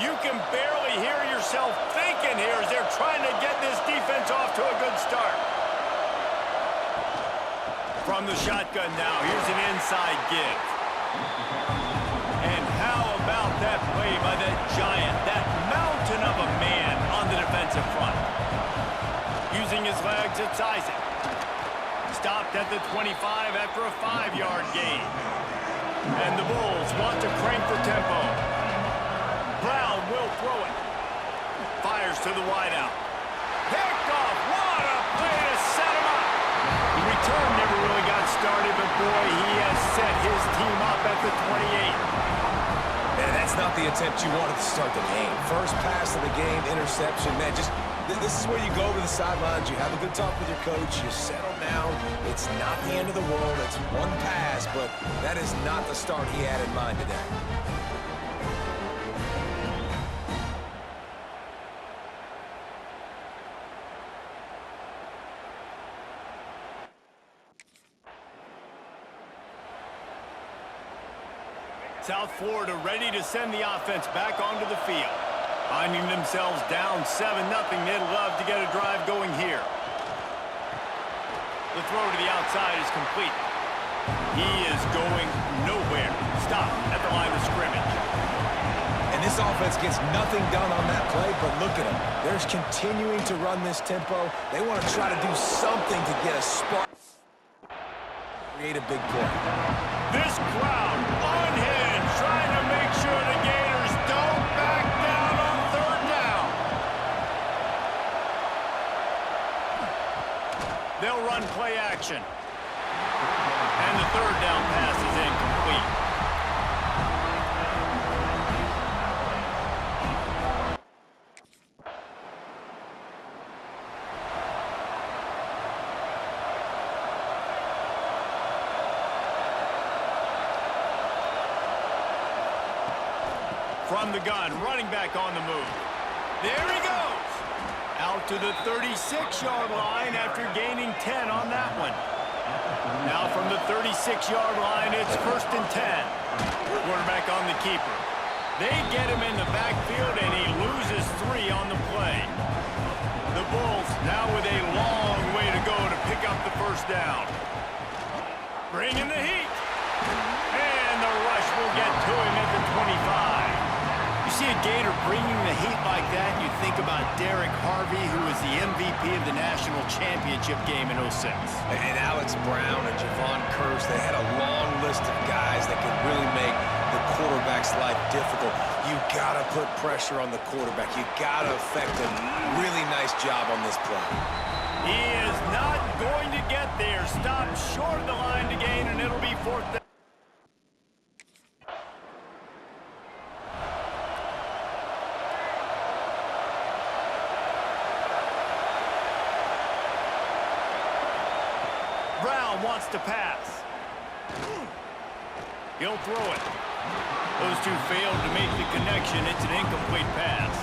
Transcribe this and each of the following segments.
You can barely hear yourself thinking here as they're trying to get this defense off to a good start. From the shotgun now, here's an inside give. And how about that play by that giant, that mountain of a man on the defensive front? Using his legs, it's Isaac. Stopped at the 25 after a 5-yard gain. And the Bulls want to crank the tempo. Brown will throw it. Fires to the wideout. Picked off. What a play to set him up. The return never really got started, but boy, he has set his team up at the 28. Man, that's not the attempt you wanted to start the game. First pass of the game, interception. Man, this is where you go over the sidelines. You have a good talk with your coach. You settle down. It's not the end of the world. It's one pass, but that is not the start he had in mind today. South Florida ready to send the offense back onto the field. Finding themselves down 7-0, they'd love to get a drive going here. The throw to the outside is complete. He is going nowhere. Stop at the line of scrimmage. And this offense gets nothing done on that play, but look at them. They're continuing to run this tempo. They want to try to do something to get a spark. Create a big play. This crowd unhinged, trying to make sure the Gators don't back down on third down. They'll run play action. And the third down pass is incomplete. From the gun, running back on the move. There he goes. Out to the 36-yard line after gaining 10 on that one. Now from the 36-yard line, it's 1st and 10. Quarterback on the keeper. They get him in the backfield, and he loses 3 on the play. The Bulls now with a long way to go to pick up the first down. Bringing the heat. And the rush will get to him at the 25. You see a Gator bringing the heat like that, you think about Derek Harvey, who was the MVP of the national championship game in 06. And Alex Brown and Javon Curse, they had a long list of guys that could really make the quarterback's life difficult. You gotta put pressure on the quarterback. You gotta effect a really nice job on this play. He is not going to get there. Stopped short of the line to gain, and it'll be 4th down. Wants to pass. He'll throw it. Those two failed to make the connection. It's an incomplete pass.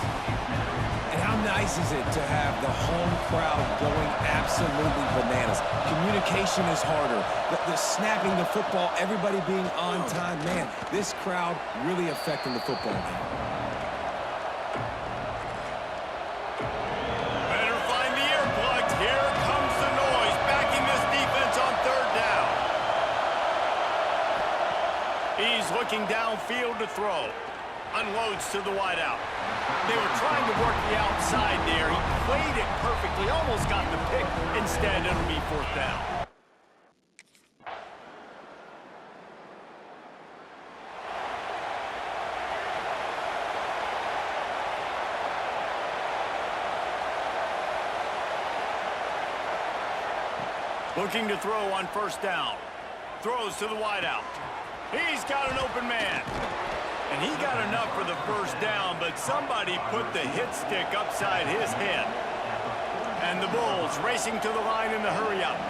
And how nice is it to have the home crowd going absolutely bananas? Communication is harder. The snapping the football, everybody being on time. Man, this crowd really affecting the football game. Looking downfield to throw. Unloads to the wideout. They were trying to work the outside there. He played it perfectly. Almost got the pick. Instead, it'll be 4th down. Looking to throw on 1st down. Throws to the wideout. He's got an open man. And he got enough for the 1st down, but somebody put the hit stick upside his head. And the Bulls racing to the line in the hurry-up.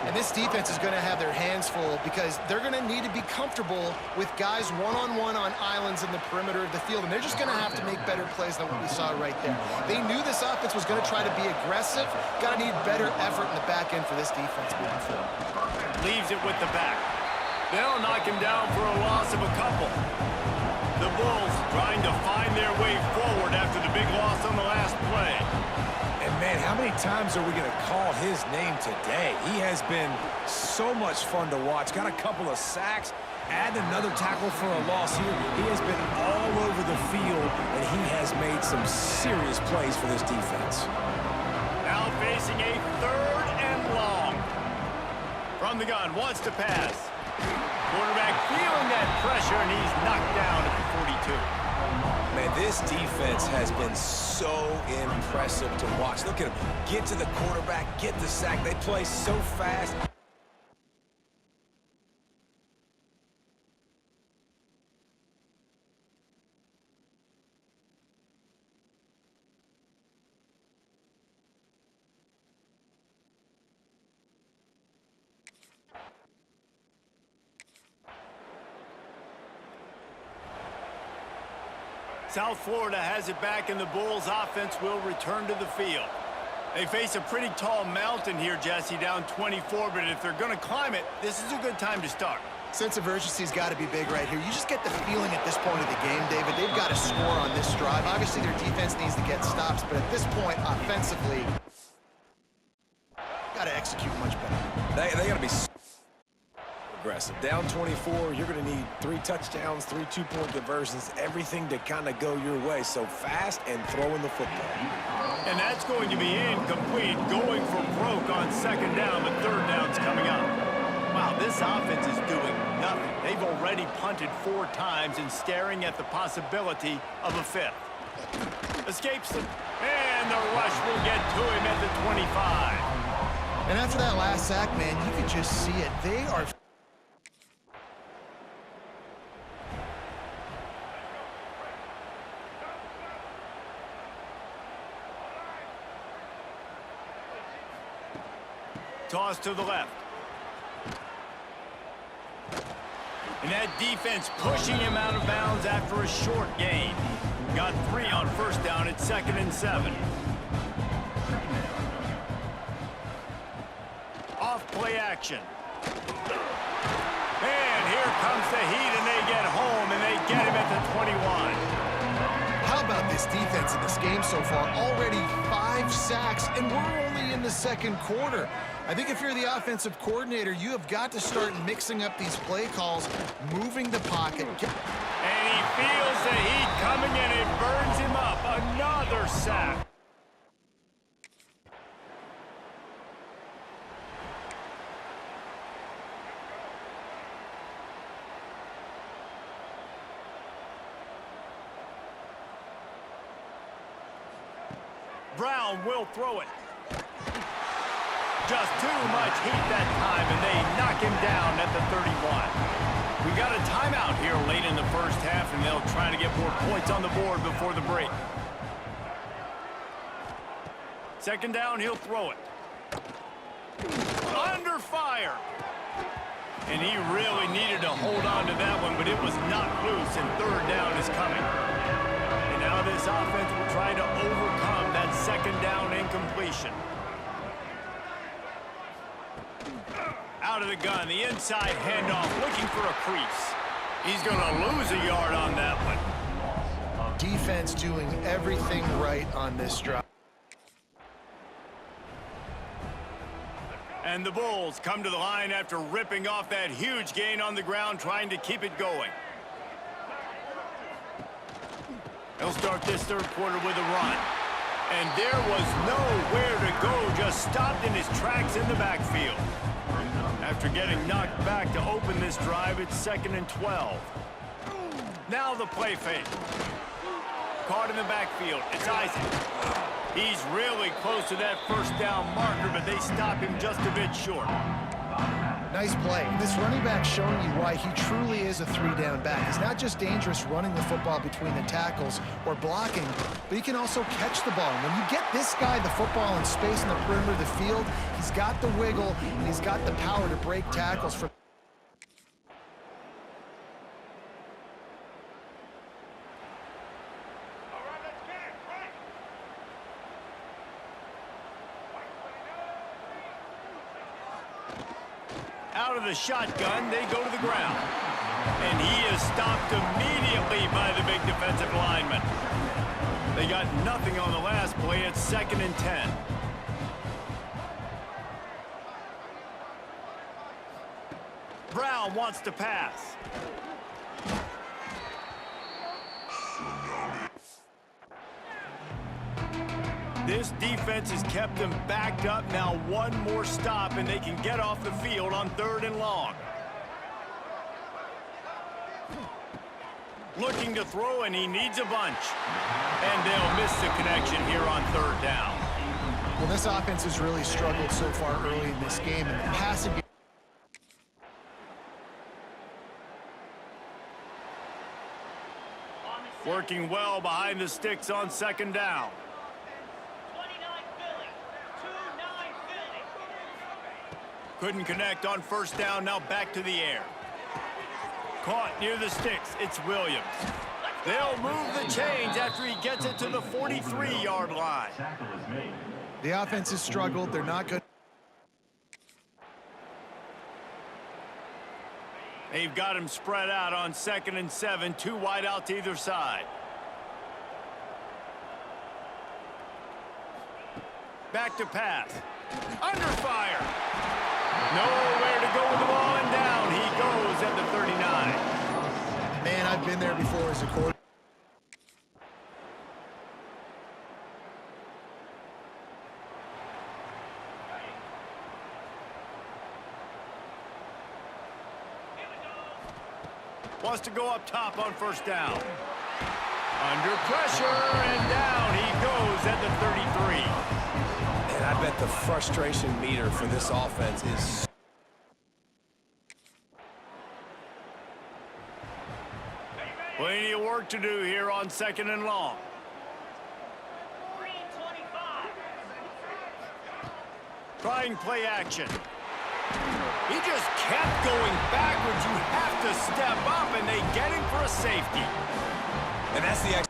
And this defense is going to have their hands full because they're going to need to be comfortable with guys one-on-one on islands in the perimeter of the field. And they're just going to have to make better plays than what we saw right there. They knew this offense was going to try to be aggressive. Got to need better effort in the back end for this defense moving forward. Leaves it with the back. They'll knock him down for a loss of a couple. The Bulls trying to find their way forward after the big loss on the last play. And, man, how many times are we going to call his name today? He has been so much fun to watch. Got a couple of sacks. Add another tackle for a loss here. He has been all over the field, and he has made some serious plays for this defense. Now facing a 3rd and long. From the gun, wants to pass. Quarterback feeling that pressure, and he's knocked down at the 42. Man, this defense has been so impressive to watch. Look at him. Get to the quarterback, get the sack. They play so fast. South Florida has it back, and the Bulls offense will return to the field. They face a pretty tall mountain here, Jesse, down 24, but if they're going to climb it, this is a good time to start. Sense of urgency's got to be big right here. You just get the feeling at this point of the game, David, they've got to score on this drive. Obviously, their defense needs to get stops, but at this point, offensively, got to execute much better. They got to be aggressive. Down 24, you're going to need 3 touchdowns, 3 two-point conversions, everything to kind of go your way. So fast and throwing the football. And that's going to be incomplete, going for broke on 2nd down, but 3rd down's coming up. Wow, this offense is doing nothing. They've already punted 4 times and staring at the possibility of a 5th. Escapes them, and the rush will get to him at the 25. And after that last sack, man, you can just see it. They are... Toss to the left. And that defense pushing him out of bounds after a short gain. Got 3 on 1st down at 2nd and 7. Off play action. And here comes the heat, and they get home, and they get him at the 21. How about this defense in this game so far? Already 5 sacks, and we're only in the 2nd quarter. I think if you're the offensive coordinator, you have got to start mixing up these play calls, moving the pocket. And he feels the heat coming, and it burns him up. Another sack. Brown will throw it. Just too much heat that time, and they knock him down at the 31. We got a timeout here late in the 1st half, and they'll try to get more points on the board before the break. 2nd down, he'll throw it. Under fire. And he really needed to hold on to that one, but it was not loose, and 3rd down is coming. And now this offense will try to overcome that 2nd down incompletion. Out of the gun, the inside handoff, looking for a crease. He's going to lose a yard on that one. Defense doing everything right on this drive. And the Bulls come to the line after ripping off that huge gain on the ground, trying to keep it going. He'll start this 3rd quarter with a run. And there was nowhere to go, just stopped in his tracks in the backfield. After getting knocked back to open this drive, it's 2nd and 12. Now the play fake. Caught in the backfield. It's Isaac. He's really close to that 1st down marker, but they stop him just a bit short. Nice play. This running back showing you why he truly is a 3-down back. He's not just dangerous running the football between the tackles or blocking, but he can also catch the ball. And when you get this guy the football in space in the perimeter of the field, he's got the wiggle and he's got the power to break tackles from... Out of the shotgun, they go to the ground. And he is stopped immediately by the big defensive lineman. They got nothing on the last play. It's 2nd and 10. Brown wants to pass. This defense has kept them backed up. Now one more stop, and they can get off the field on 3rd and long. Looking to throw, and he needs a bunch. And they'll miss the connection here on 3rd down. Well, this offense has really struggled so far early in this game, and the passing game. Working well behind the sticks on 2nd down. Couldn't connect on 1st down. Now back to the air. Caught near the sticks. It's Williams. They'll move the chains after he gets it to the 43-yard line. The offense has struggled. They're not good. They've got him spread out on 2nd and 7. 2 wide out to either side. Back to pass. Under fire. Nowhere to go with the ball, and down he goes at the 39. Man, I've been there before as a quarterback. Wants to go up top on 1st down. Under pressure, and down he goes at the 33. And I bet the frustration meter for this offense is... Plenty of work to do here on 2nd and long. Trying play action. He just kept going backwards. You have to step up, and they get him for a safety. And that's the...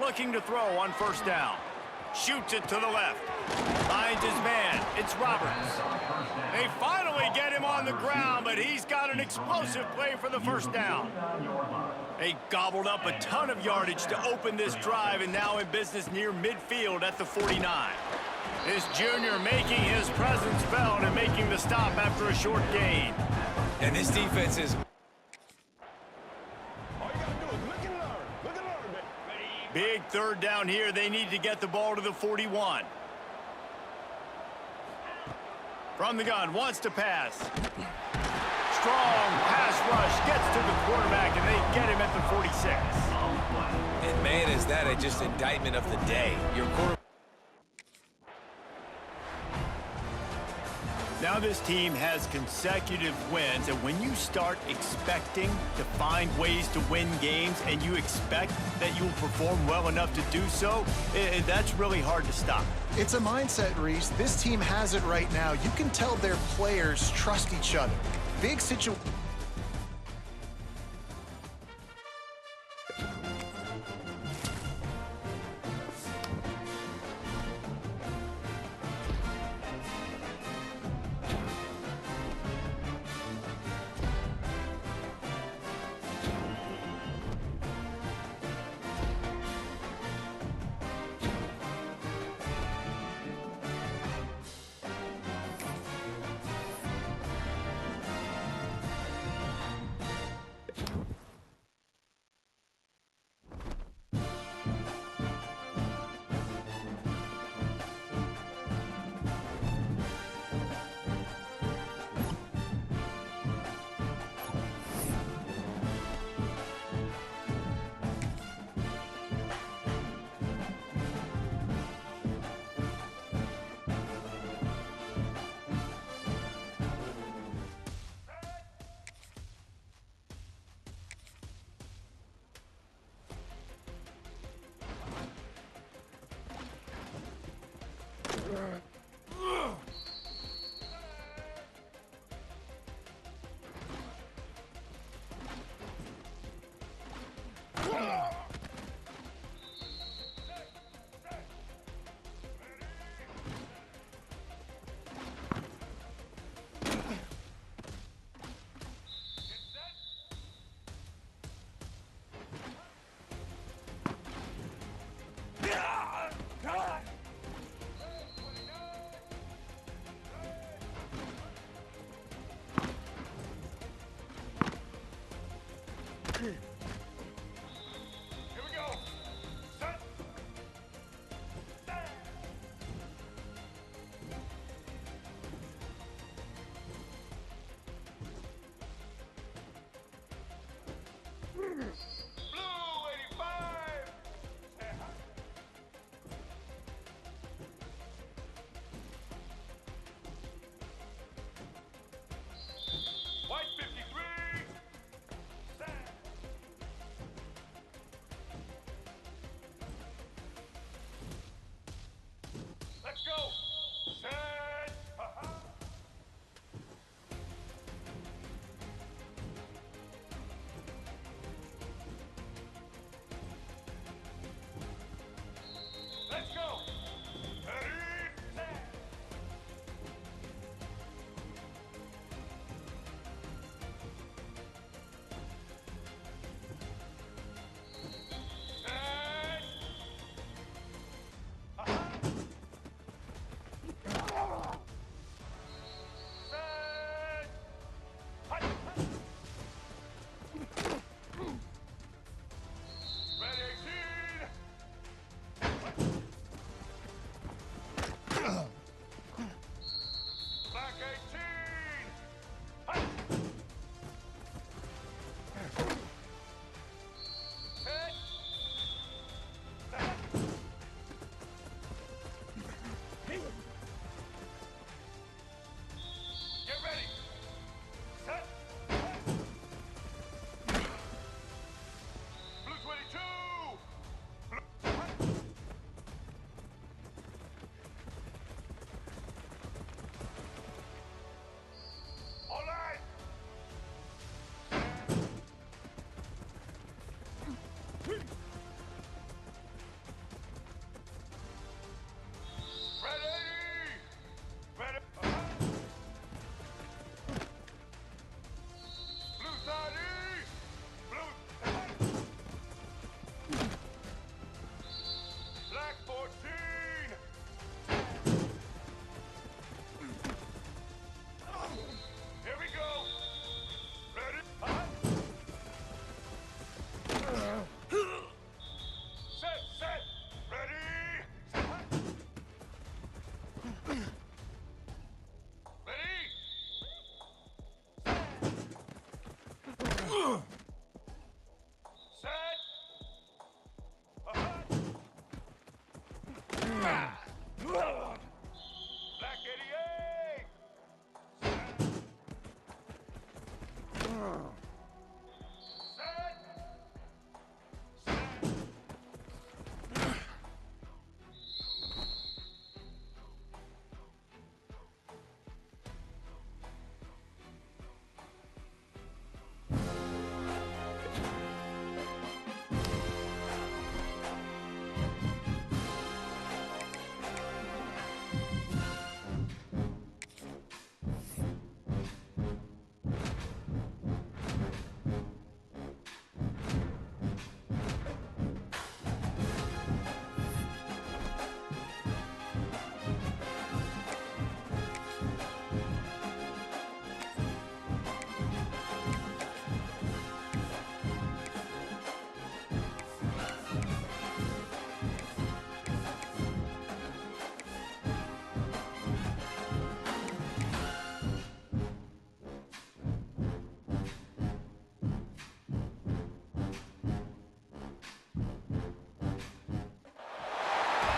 Looking to throw on 1st down. Shoots it to the left. Finds his man. It's Roberts. They finally get him on the ground, but he's got an explosive play for the 1st down. They gobbled up a ton of yardage to open this drive, and now in business near midfield at the 49. This junior making his presence felt and making the stop after a short gain. And this defense is... Big 3rd down here. They need to get the ball to the 41. From the gun, wants to pass. Strong pass rush, gets to the quarterback, and they get him at the 46. And man, is that just indictment of the day. Your quarterback... Now this team has consecutive wins, and when you start expecting to find ways to win games and you expect that you will perform well enough to do so, that's really hard to stop. It's a mindset, Reese. This team has it right now. You can tell their players trust each other. Big situation. Here we go. Set. Blue 85. White 53. Set. Let's go. Set. Let's go. Ready. Set. Set. Set. Hut. Ready, 18. Black 18. Hut. Set. Get ready. Set. Blue 22. All right. Ready. Ready. Blue 30. Blue. Black 14. Here we go. Ready? Set, set. Ready? Ready? Set. Black 88. Set. Set.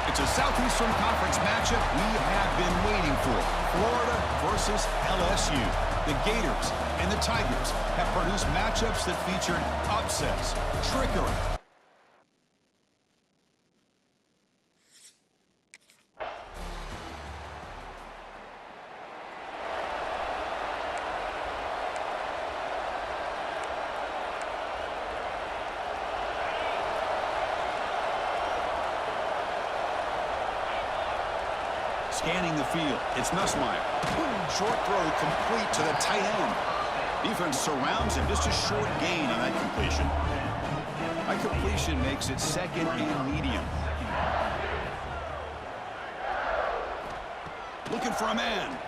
It's a Southeastern Conference matchup we have been waiting for. Florida versus LSU. The Gators and the Tigers have produced matchups that featured upsets, trickery. Scanning the field, it's Nussmeier. Short throw complete to the tight end. Defense surrounds him, just a short gain on that completion. That completion makes it second and medium. Looking for a man.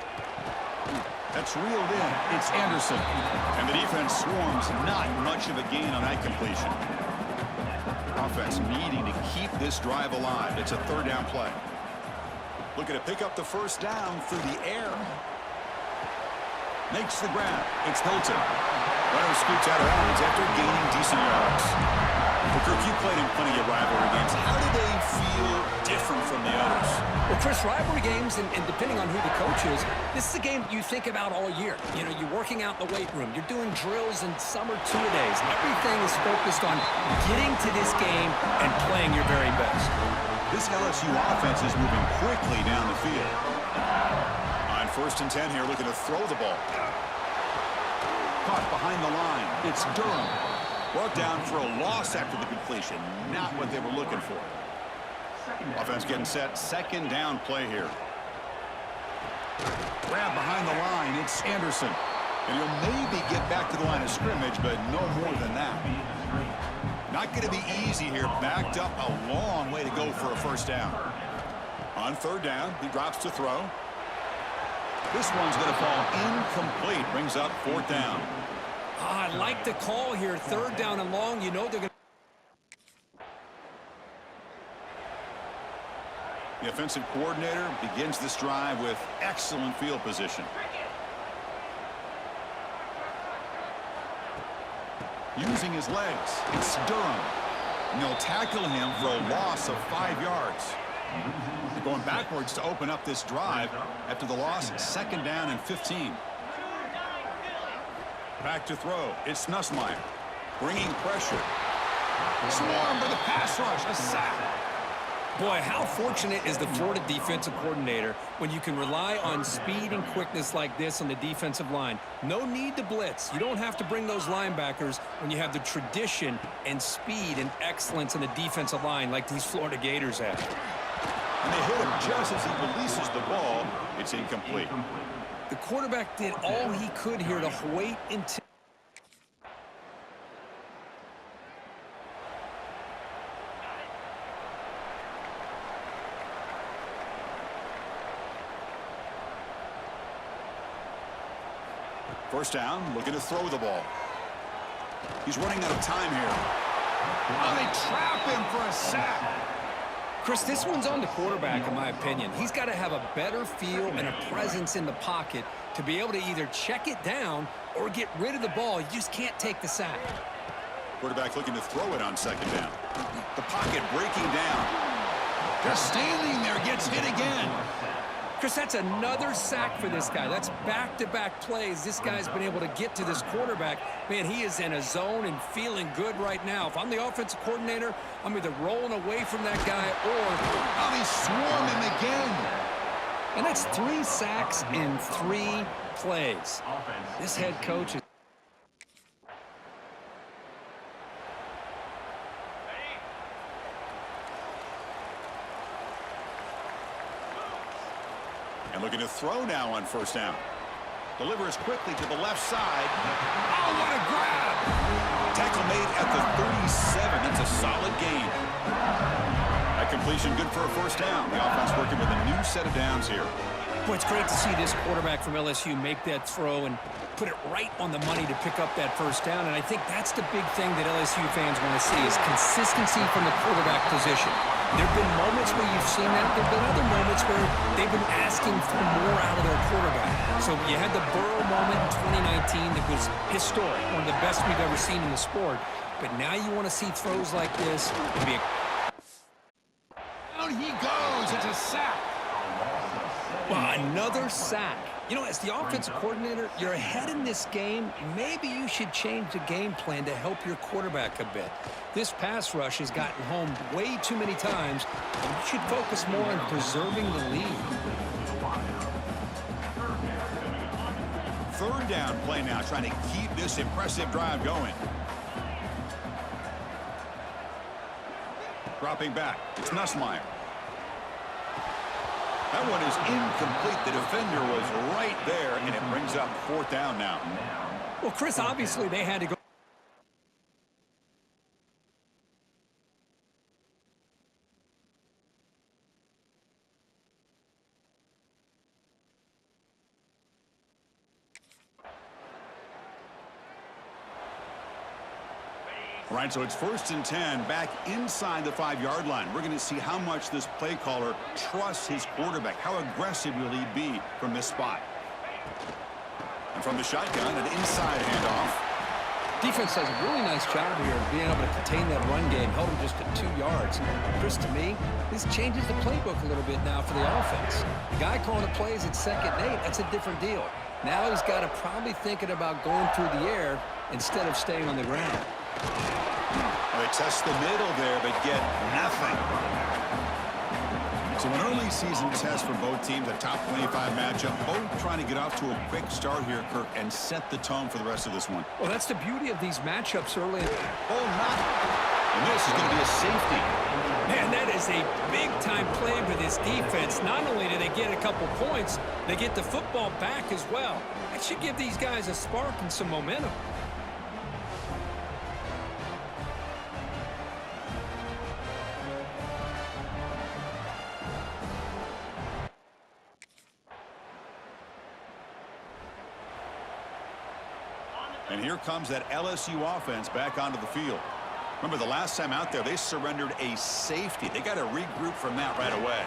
That's reeled in. It's Anderson. And the defense swarms not much of a gain on that completion. Offense needing to keep this drive alive. It's a third down play. Looking to pick up the first down through the air. Makes the grab. It's Hilton. Runner scoots out of bounds after gaining decent yards. Well, Kirk, you played in plenty of rivalry games. How do they feel different from the others? Well, Chris, rivalry games, and depending on who the coach is, this is a game you think about all year. You know, you're working out in the weight room. You're doing drills and summer two-a-days. Everything is focused on getting to this game and playing your very best. This LSU offense is moving quickly down the field. On 1st and 10 here, looking to throw the ball. Caught behind the line. It's Durham. Brought down for a loss after the completion. Not what they were looking for. Offense getting set. Second down play here. Grab behind the line. It's Anderson. And he'll maybe get back to the line of scrimmage, but no more than that. Not going to be easy here. Backed up a long way to go for a first down. On 3rd down, he drops to throw. This one's going to fall incomplete. Brings up 4th down. I like the call here. 3rd down and long. You know they're going to... The offensive coordinator begins this drive with excellent field position. Using his legs, it's Durham. And they'll tackle him for a loss of 5 yards. They're going backwards to open up this drive after the loss. 2nd down and 15. Back to throw. It's Nussmeier. Bringing pressure. Swarm for the pass rush. A sack. Boy, how fortunate is the Florida defensive coordinator when you can rely on speed and quickness like this on the defensive line. No need to blitz. You don't have to bring those linebackers when you have the tradition and speed and excellence in the defensive line like these Florida Gators have. And they hit him just as he releases the ball. It's incomplete. The quarterback did all he could here to wait until... First down, looking to throw the ball. He's running out of time here. Oh, they trap him for a sack. Chris, this one's on the quarterback, in my opinion. He's got to have a better feel and a presence in the pocket to be able to either check it down or get rid of the ball. You just can't take the sack. Quarterback looking to throw it on 2nd down. The pocket breaking down. Just standing there, gets hit again. Chris, that's another sack for this guy. That's back-to-back plays. This guy's been able to get to this quarterback. Man, he is in a zone and feeling good right now. If I'm the offensive coordinator, I'm either rolling away from that guy or... Oh, they swarm him again. And that's 3 sacks in 3 plays. This head coach is... And looking to throw now on 1st down. Delivers quickly to the left side. Oh, what a grab! Tackle made at the 37. That's a solid gain. That completion good for a 1st down. The offense working with a new set of downs here. Boy, it's great to see this quarterback from LSU make that throw and put it right on the money to pick up that 1st down. And I think that's the big thing that LSU fans want to see is consistency from the quarterback position. There have been moments where you've seen that. There have been other moments where they've been asking for more out of their quarterback. So you had the Burrow moment in 2019 that was historic, one of the best we've ever seen in the sport. But now you want to see throws like this. Down he goes. It's a sack. Well, another sack. You know, as the offensive coordinator, you're ahead in this game. Maybe you should change the game plan to help your quarterback a bit. This pass rush has gotten home way too many times, and you should focus more on preserving the lead. 3rd down play now, trying to keep this impressive drive going. Dropping back, it's Nussmeier. That one is incomplete. The defender was right there, and it brings up 4th down now. Well, Chris, obviously they had to go. All right, so it's 1st and 10 back inside the 5-yard line. We're going to see how much this play caller trusts his quarterback. How aggressive will he be from this spot? And from the shotgun, an inside handoff. Defense does a really nice job here of being able to contain that run game. Held him just at 2 yards. Chris, to me, this changes the playbook a little bit now for the offense. The guy calling the plays at 2nd and 8, that's a different deal. Now he's got to probably thinking about going through the air instead of staying on the ground. Well, they test the middle there, but get nothing. So an early season test for both teams, a top 25 matchup. Both trying to get off to a quick start here, Kirk, and set the tone for the rest of this one. Well, that's the beauty of these matchups early. Oh, not. And this is going to be a safety. Man, that is a big-time play for this defense. Not only do they get a couple points, they get the football back as well. That should give these guys a spark and some momentum. And here comes that LSU offense back onto the field. Remember, the last time out there, they surrendered a safety. They got to regroup from that right away.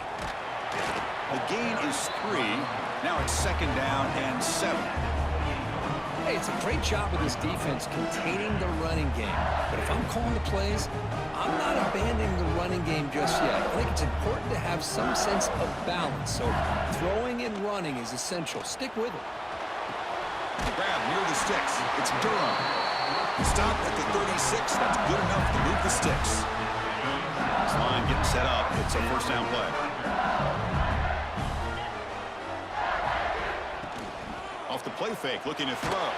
The gain is 3. Now it's 2nd down and 7. Hey, it's a great job of this defense containing the running game. But if I'm calling the plays, I'm not abandoning the running game just yet. I think it's important to have some sense of balance. So throwing and running is essential. Stick with it. Grab near the sticks. It's Durham. Stop at the 36. That's good enough to move the sticks. This line getting set up. It's a 1st down play. Off the play fake, looking to throw.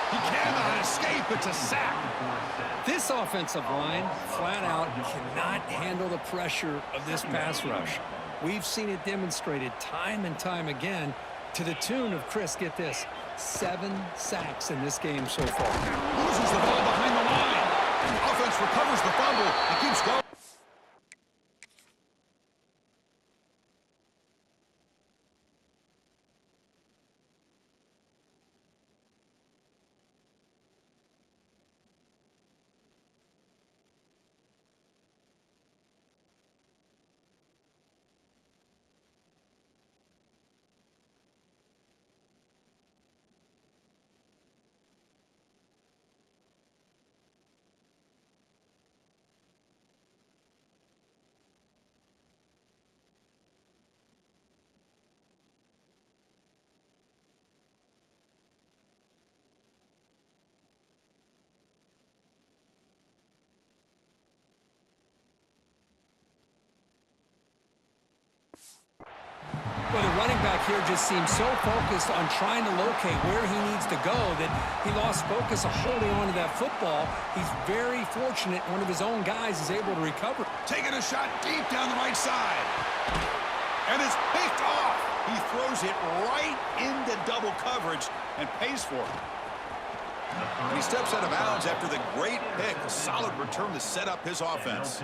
He cannot escape. It's a sack. This offensive line, flat out, cannot handle the pressure of this pass rush. We've seen it demonstrated time and time again to the tune of, Chris, get this, 7 sacks in this game so far. Loses the ball behind the line. Offense recovers the fumble and keeps going. Well, the running back here just seems so focused on trying to locate where he needs to go that he lost focus of holding on to that football. He's very fortunate one of his own guys is able to recover. Taking a shot deep down the right side. And it's picked off. He throws it right into double coverage and pays for it. And he steps out of bounds after the great pick. A solid return to set up his offense.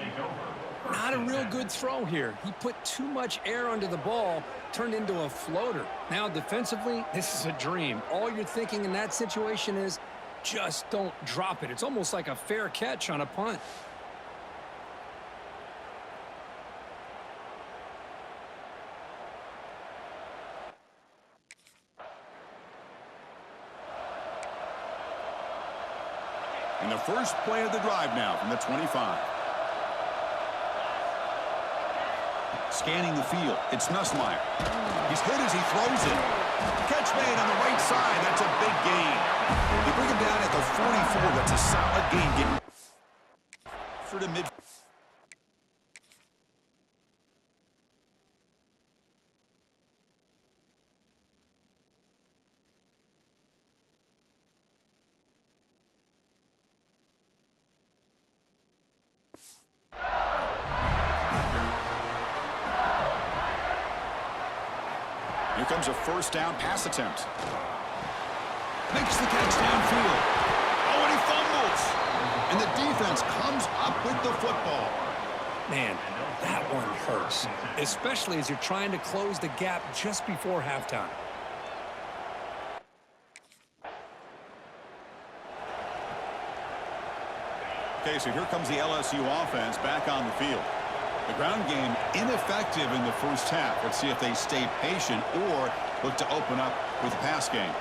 Not a real good throw here. He put too much air under the ball, turned into a floater. Now, defensively, this is a dream. All you're thinking in that situation is just don't drop it. It's almost like a fair catch on a punt. And the first play of the drive now from the 25. Scanning the field, it's Nussmeier. He's hit as he throws it. Catch made on the right side. That's a big gain. They bring him down at the 44. That's a solid gain. Getting for the mid. Here comes a first down pass attempt. Makes the catch downfield. Oh, and he fumbles. And the defense comes up with the football. Man, that one hurts, especially as you're trying to close the gap just before halftime. Okay, so here comes the LSU offense back on the field. The ground game ineffective in the first half. Let's see if they stay patient or look to open up with the pass game.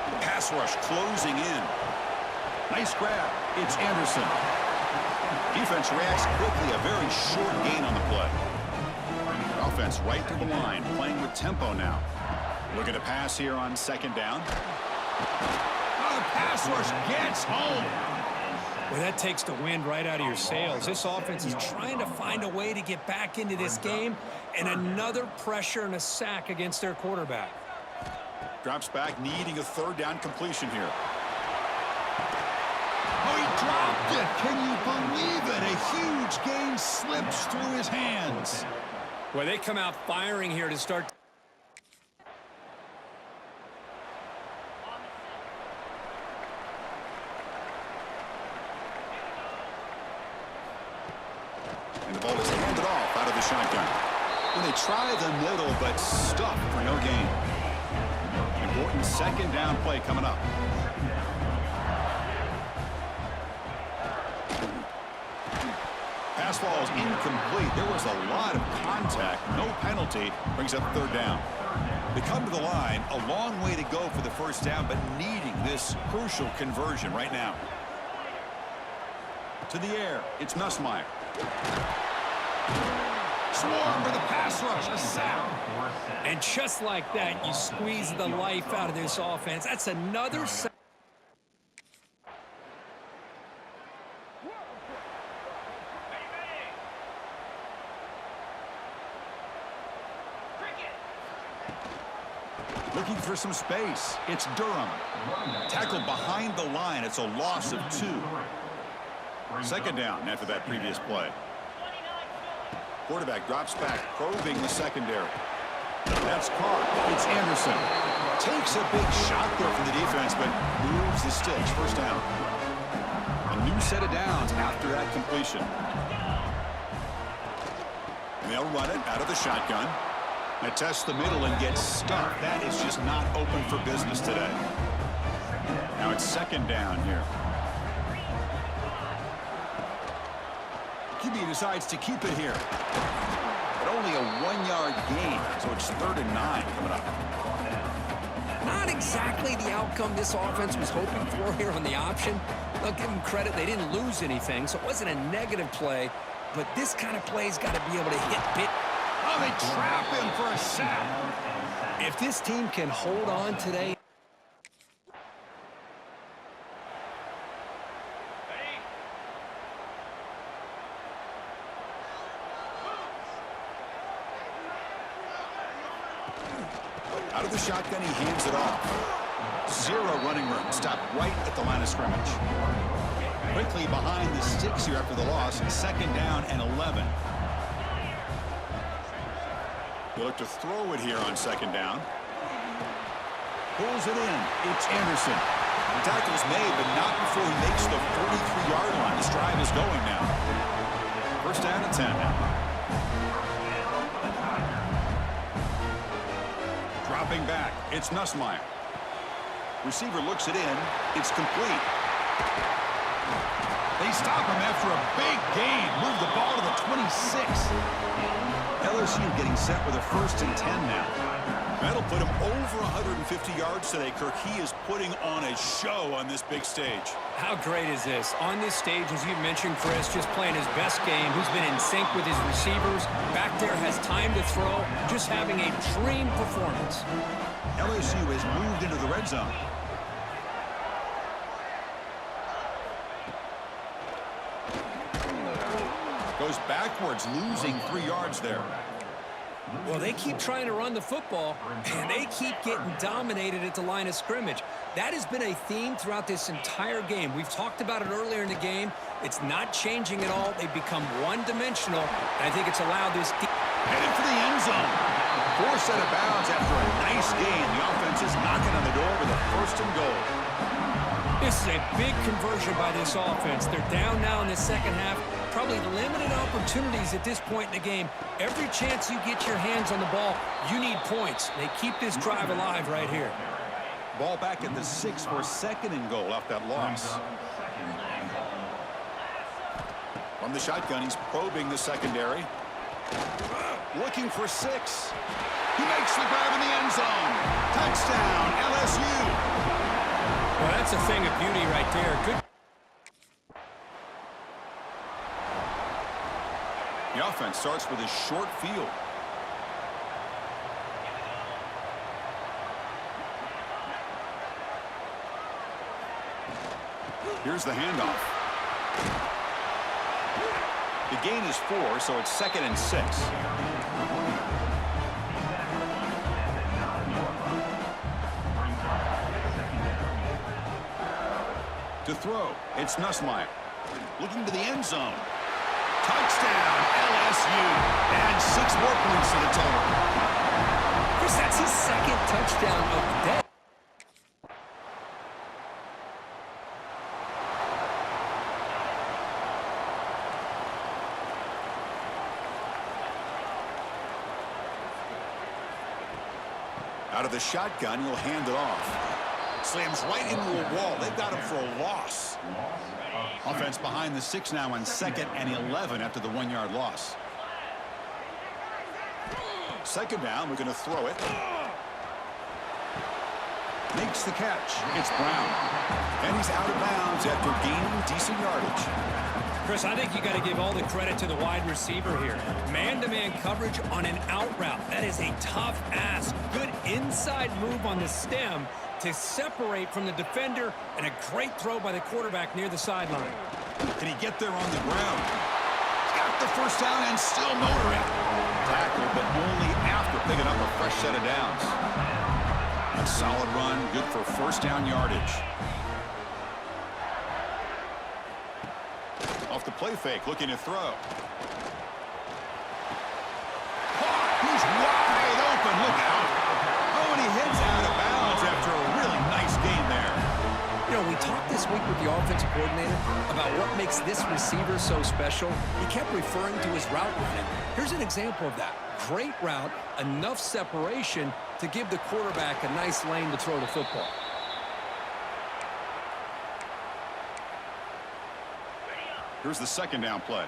The pass rush closing in. Nice grab. It's Anderson. Defense reacts quickly. A very short gain on the play. Offense right to the line, playing with tempo now. Look at a pass here on second down. Oh, the pass rush gets home. Well, that takes the wind right out of your sails. This offense is trying to find a way to get back into this game, and another pressure and a sack against their quarterback. Drops back, needing a third down completion here. Oh, he dropped it. Can you believe it? A huge gain slips through his hands. Well, they come out firing here to start. And the ball is handed off out of the shotgun. And they try the middle, but stuffed for no gain. Important second down play coming up. Pass ball is incomplete. There was a lot of contact. No penalty. Brings up third down. They come to the line. A long way to go for the first down, but needing this crucial conversion right now. To the air. It's Nussmeier. Swarm for the pass rush. A sack. And just like that, you squeeze the life out of this offense. That's another sack. Looking for some space. It's Durham. Tackled behind the line. It's a loss of 2. Second down after that previous play. Quarterback drops back, probing the secondary. That's caught. It's Anderson. Takes a big shot there from the defense, but moves the sticks. First down. A new set of downs after that completion. And they'll run it out of the shotgun. They test the middle and get stuck. That is just not open for business today. Now it's second down here. QB decides to keep it here. But only a 1-yard gain, so it's 3rd and 9 coming up. Not exactly the outcome this offense was hoping for here on the option. I'll give them credit. They didn't lose anything, so it wasn't a negative play. But this kind of play's got to be able to hit big. Oh, they trap him for a sack. If this team can hold on today. Out of the shotgun, he hands it off. 0 running room. Stopped right at the line of scrimmage. Quickly behind the sticks here after the loss. Second down and 11. They look to throw it here on second down. Pulls it in. It's Anderson. The tackle's made, but not before he makes the 43-yard line. This drive is going now. First down and 10 now. Dropping back. It's Nussmeier. Receiver looks it in. It's complete. They stop him after a big gain. Move the ball to the 26. LSU getting set with a 1st and 10 now. That'll put him over 150 yards today, Kirk. He is putting on a show on this big stage. How great is this? On this stage, as you mentioned, Chris, just playing his best game. He's been in sync with his receivers. Back there has time to throw. Just having a dream performance. LSU has moved into the red zone. Goes backwards, losing 3 yards there. Well, they keep trying to run the football, and they keep getting dominated at the line of scrimmage. That has been a theme throughout this entire game. We've talked about it earlier in the game. It's not changing at all. They've become one-dimensional, and I think it's allowed this team. Headed for the end zone. Forced out of bounds after a nice gain. The offense is knocking on the door with a 1st and goal. This is a big conversion by this offense. They're down now in the second half. Probably limited opportunities at this point in the game. Every chance you get your hands on the ball, you need points. They keep this drive alive right here. Ball back at the 6 for 2nd and goal off that loss. From the shotgun, he's probing the secondary. Looking for 6. He makes the grab in the end zone. Touchdown, LSU. Well, that's a thing of beauty right there. Good. The offense starts with a short field. Here's the handoff. The gain is 4, so it's 2nd and 6. To throw, it's Nussmeier. Looking to the end zone. Touchdown, LSU. And 6 more points to the total. Chris, that's his 2nd touchdown of the day. Out of the shotgun, he'll hand it off. Slams right into a wall. They've got him for a loss. Offense behind the 6 now on 2nd and 11 after the 1-yard loss. 2nd down, we're going to throw it. Makes the catch. It's Brown. And he's out of bounds after gaining decent yardage. Chris, I think you got to give all the credit to the wide receiver here. Man-to-man coverage on an out route. That is a tough ask. Good inside move on the stem to separate from the defender, and a great throw by the quarterback near the sideline. Can he get there on the ground? Got the first down and still motoring. Tackle, but only after picking up a fresh set of downs. A solid run, good for 1st down yardage. Off the play fake, looking to throw. He's wide open, look out. Oh, and he heads out of bounds after a really nice gain there. You know, we talked this week with the offensive coordinator about what makes this receiver so special. He kept referring to his route running. Here's an example of that. Great route, enough separation to give the quarterback a nice lane to throw the football. Here's the 2nd down play.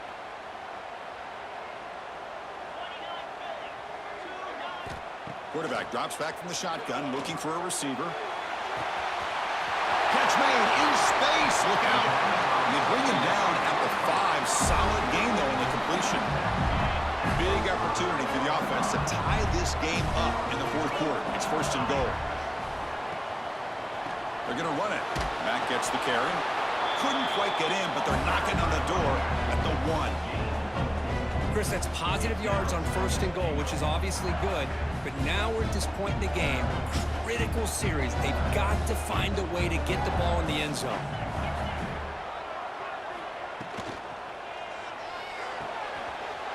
Quarterback drops back from the shotgun, looking for a receiver. Catch made in space. Look out. And they bring him down at the 5. Solid gain, though, in the completion. Big opportunity for the offense to tie this game up in the 4th quarter. It's 1st and goal. They're going to run it. Mack gets the carry. Couldn't quite get in, but they're knocking on the door at the 1. Chris, that's positive yards on 1st and goal, which is obviously good. But now we're at this point in the game. Critical series. They've got to find a way to get the ball in the end zone.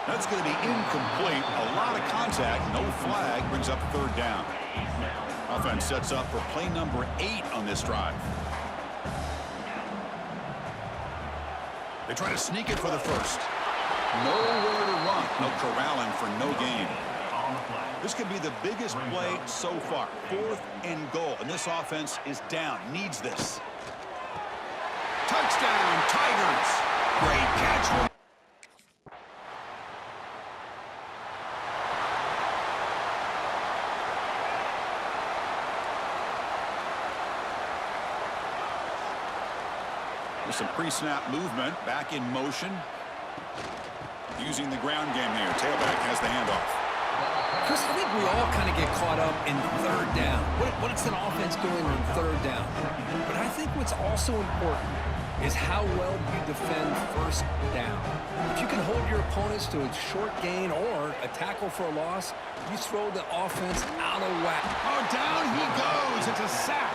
That's going to be incomplete. A lot of contact. No flag. Brings up 3rd down. Offense sets up for play number 8 on this drive. They try to sneak it for the 1st. Nowhere to run. No corralling for no gain. This could be the biggest play so far. 4th and goal. And this offense is down. Needs this. Touchdown, Tigers. Great catch. With some pre-snap movement, back in motion. Using the ground game here. Tailback has the handoff. Chris, I think we all kind of get caught up in 3rd down. What is an offense doing on 3rd down? But I think what's also important is how well you defend 1st down. If you can hold your opponents to a short gain or a tackle for a loss, you throw the offense out of whack. Oh, down he goes. It's a sack.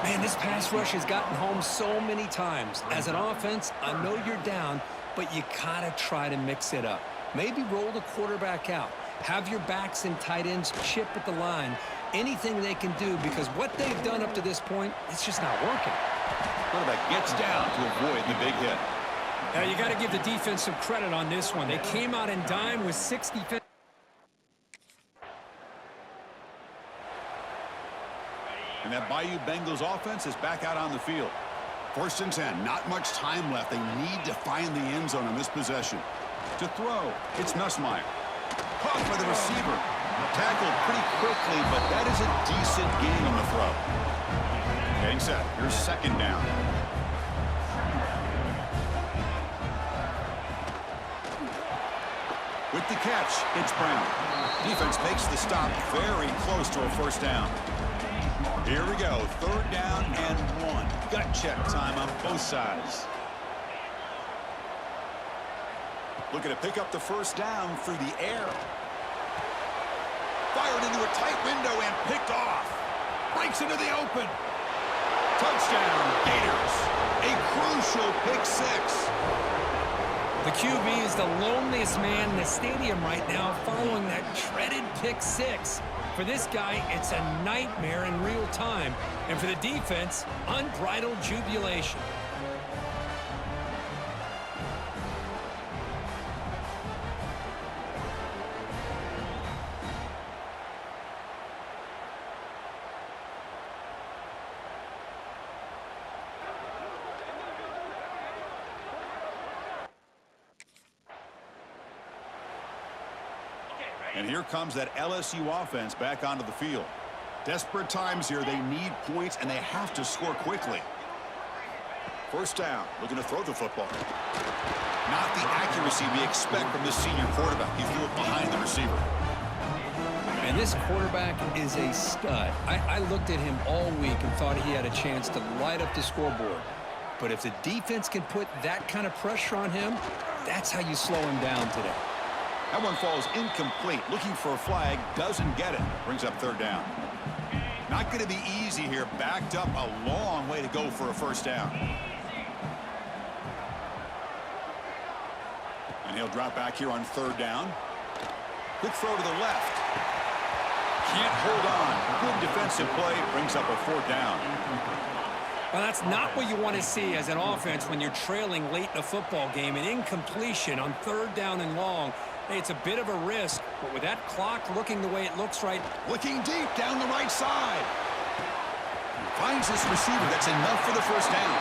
Man, this pass rush has gotten home so many times. As an offense, I know you're down, but you gotta try to mix it up. Maybe roll the quarterback out. Have your backs and tight ends chip at the line. Anything they can do, because what they've done up to this point, it's just not working. Quarterback gets down to avoid the big hit. Now, you got to give the defense some credit on this one. They came out in dime with 6 defense. And that Bayou Bengals offense is back out on the field. First and 10. Not much time left. They need to find the end zone on this possession. To throw, it's Nussmeier. Caught by the receiver. Tackled pretty quickly, but that is a decent gain on the throw. Getting set. Here's second down. With the catch, it's Brown. Defense makes the stop very close to a first down. Here we go. Third down and 1. Gut check time on both sides. Looking to pick up the first down through the air. Fired into a tight window and picked off. Breaks into the open. Touchdown, Gators. A crucial pick 6. The QB is the loneliest man in the stadium right now following that shredded pick 6. For this guy, it's a nightmare in real time. And for the defense, unbridled jubilation. And here comes that LSU offense back onto the field. Desperate times here. They need points, and they have to score quickly. First down, looking to throw the football. Not the accuracy we expect from this senior quarterback. He threw it behind the receiver. And this quarterback is a stud. I looked at him all week and thought he had a chance to light up the scoreboard. But if the defense can put that kind of pressure on him, that's how you slow him down today. That one falls incomplete. Looking for a flag, doesn't get it. Brings up third down. Not going to be easy here. Backed up a long way to go for a first down. And he'll drop back here on third down. Quick throw to the left. Can't hold on. Good defensive play. Brings up a fourth down. Well, that's not what you want to see as an offense when you're trailing late in a football game. An incompletion on third down and long. Hey, it's a bit of a risk, but with that clock looking the way it looks right. Looking deep down the right side. Finds this receiver. That's enough for the first down.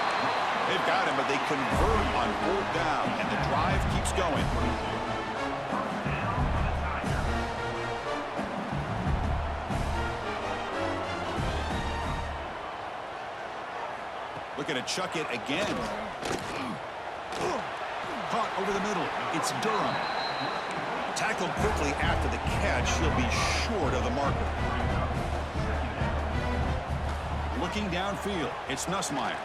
They've got him, but they convert on fourth down, and the drive keeps going. Looking to chuck it again. Caught over the middle. It's Durham. Tackled quickly after the catch. He'll be short of the marker. Looking downfield. It's Nussmeier.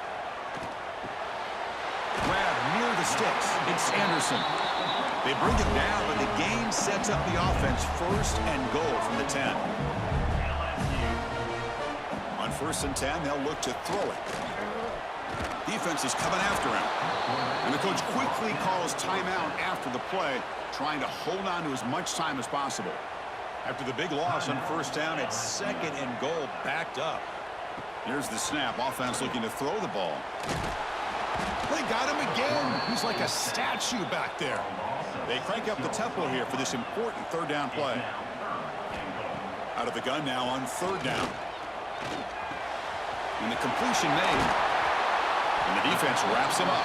Grab near the sticks. It's Anderson. They bring it down, but the game sets up the offense. First and goal from the 10. On first and 10, they'll look to throw it. Defense is coming after him. And the coach quickly calls timeout after the play, trying to hold on to as much time as possible. After the big loss on first down, it's second and goal, backed up. Here's the snap. Offense looking to throw the ball. They got him again. He's like a statue back there. They crank up the tempo here for this important third down play. Out of the gun now on third down. And the completion made. And the defense wraps him up.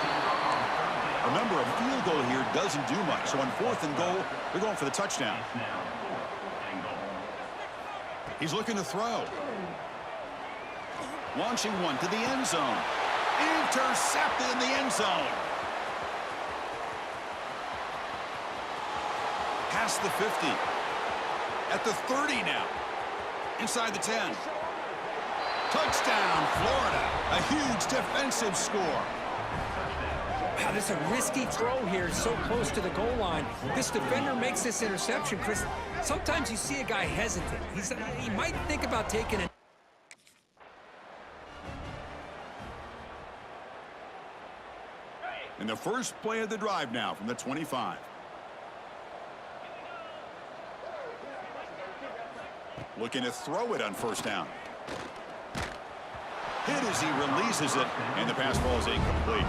Remember, a field goal here doesn't do much. So on fourth and goal, they're going for the touchdown. He's looking to throw. Launching one to the end zone. Intercepted in the end zone. Past the 50. At the 30 now. Inside the 10. Touchdown, Florida. A huge defensive score. Wow, this is a risky throw here, so close to the goal line. This defender makes this interception, Chris. Sometimes you see a guy hesitant. He might think about taking it. And the first play of the drive now from the 25. Looking to throw it on first down. Hit as he releases it, and the pass ball is incomplete.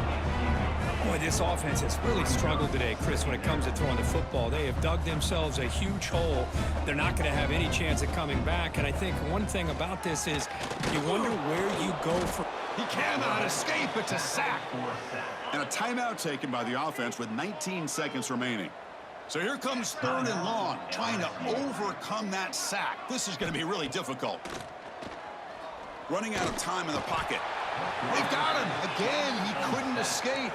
Boy, this offense has really struggled today, Chris, when it comes to throwing the football. They have dug themselves a huge hole. They're not going to have any chance of coming back. And I think one thing about this is you wonder where you go from. He cannot escape. It's a sack. And a timeout taken by the offense with 19 seconds remaining. So here comes 3rd and long, trying to overcome that sack. This is going to be really difficult. Running out of time in the pocket. They've got him. Again, he couldn't escape.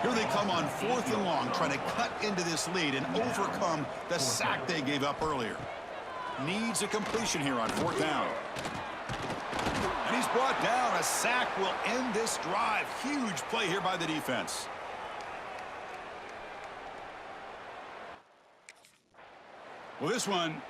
Here they come on 4th and long, trying to cut into this lead and overcome the sack they gave up earlier. Needs a completion here on 4th down. And he's brought down. A sack will end this drive. Huge play here by the defense. Well, this one,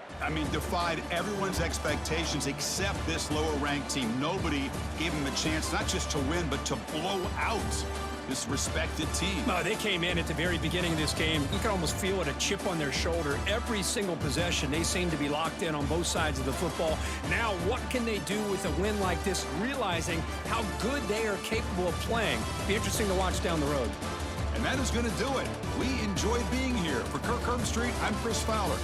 defied everyone's expectations except this lower-ranked team. Nobody gave them a chance not just to win, but to blow out this respected team. They came in at the very beginning of this game. You can almost feel it, a chip on their shoulder. Every single possession, they seem to be locked in on both sides of the football. Now, what can they do with a win like this, realizing how good they are capable of playing? Be interesting to watch down the road. And that is going to do it. We enjoyed being here. For Kirk Herbstreit, I'm Chris Fowler.